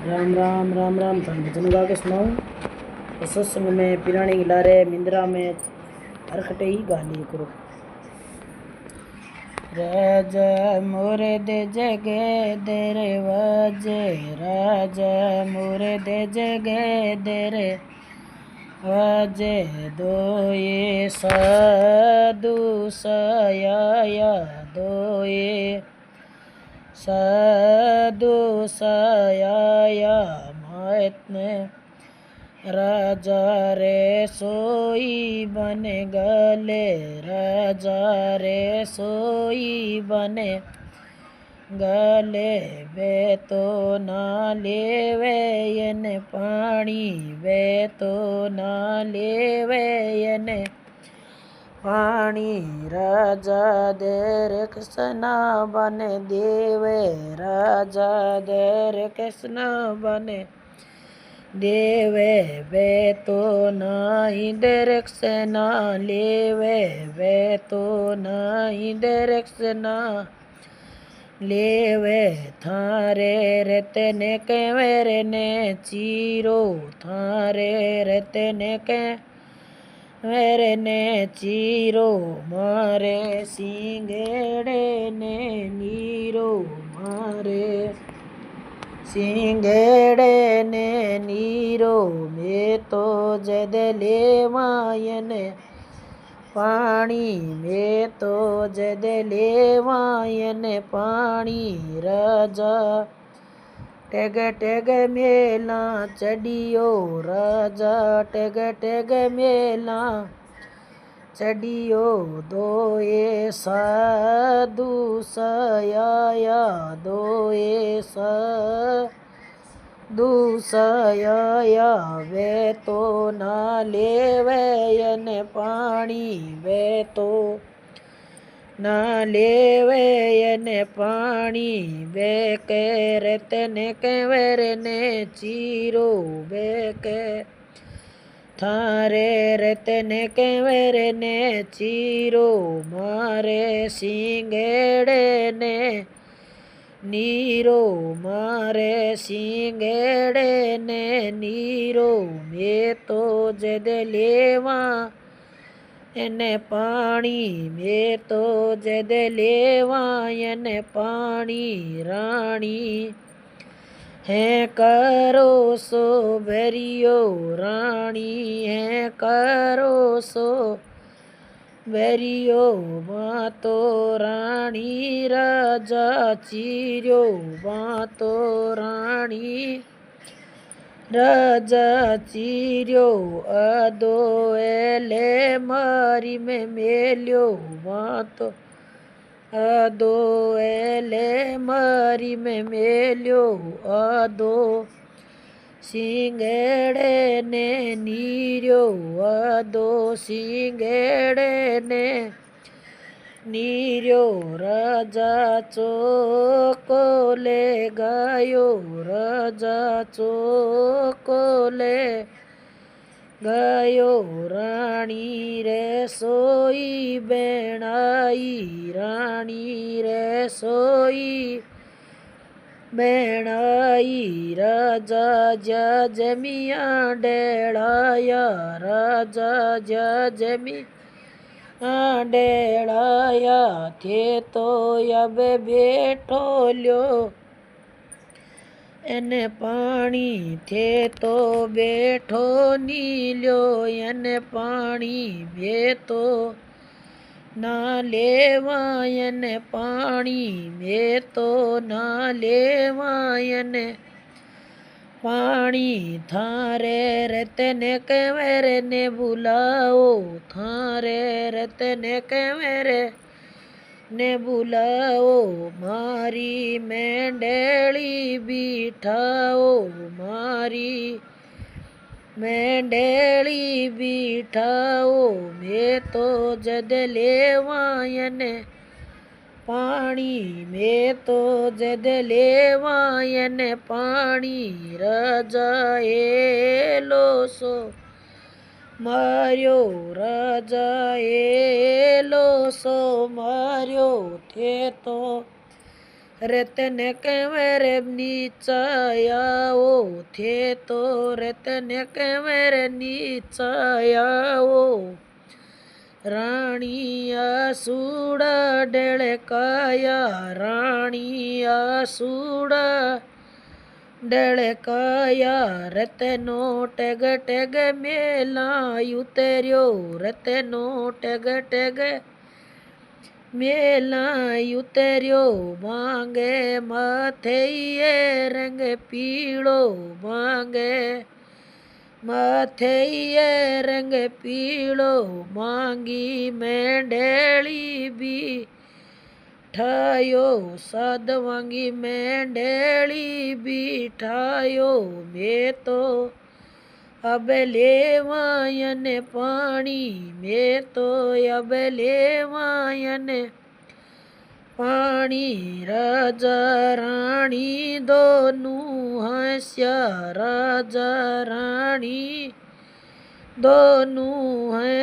राम राम राम राम। थान भजन गा के सुनाऊं तो सत्संग में पिरानी गिलारे मिंद्रा में हरखटे ही गा लिए करो। राज मोरे दे जगे देरे वजे, राज मोरे दे जगे देरे वजे, दोए साधु सया दोए साधु सया महत्ने राजा रे सोई बने गले, राजा रे सोई बने गले, वे तो ना लेवे यने पानी, वे तो ना लेवे यने पानी, राजा देर कृष्ण बने देवे, राजा देर कृष्ण बने देवे, वे तो नहीं दरक्ष ना लेवे, वे तो नहीं दरक्ष ना लेवे, थारे रतने के मेरे ने चीरो, थारे रतने के मेरे ने चीरो, मारे सिंगेड़े ने नीरो, मारे सिंगेड़े ने नीरो, मैं तो जद लेवायन पानी, मैं तो जद लेवायन पानी, राजा टेग टेग मेला चढ़ियो, राजा टेग टेग मेला चढ़ियो, दोए साधु सया दोए साधु सया, वे तो ना लेवे यन पानी, वे तो ना लेवे यन पानी, वे के रतने के वरने चीरो, वे के थारे रतने के वरने चीरो, मारे सिंगेड़े ने नीरो, मारे सिंगेड़े ने नीरो, मैं तो जद लेवा एने पानी, मैं तो जद लेवा एने पानी, रानी है करो सो भरियो, रानी है करो सो भरियो, माँ तो रानी राजा चीरियो, माँ तो रानी राजा चीरियो, अदो एले मारी में मेलियो, माँ तो अदो एले मारी में मेलियो, अदो सिंगेड़े ने नीरियो, अदो सिंगेड़े ने नीरियो, राजा चोको ले गायो, राजा चोको ले गायो, रानी रे सोई बेणाई, रानी रे सोई बेणाई, राजा जा जमिया डेड़ाया, राजा जा जमिया डेड़ाया, थे तो अब बैठो ल्यो एने पानी, थे तो बैठो नी ल्यो एने पानी, वे तो ना लेवायन पानी, मैं तो ना लेवायन पानी, थारे रतने के मेरे ने बुलाओ, थारे रतने के मेरे ने बुलाओ, मारी मेंढेली बिठाओ, मारी मेंढेली बिठाओ, मैं तो जद लेवायन पानी, मैं तो जद लेवायन पानी, राजा एलो सो मार्यो, राजा एलो सो मार्यो, थे तो रेतने के मेरे नीचायाओ थे तो रेतने के मेरे नीचायाओ राणिया सूड़ा डेले काया राणिया सूड़ा डेले काया रतनो टेग टेग मेला उतरियो रतनो टेग टेग मेला उतरियो मांगे माथे ये रंग पीड़ो मांगे माथे ये रंग पीड़ो मांगी मेंढेली भी ठायो साध मांगी मेंढेली भी ठायो मैं तो अब लेवायन पानी मैं तो अब लेवायन पानी राजा रानी दोनों हंस्या राजा रानी दोनों हैं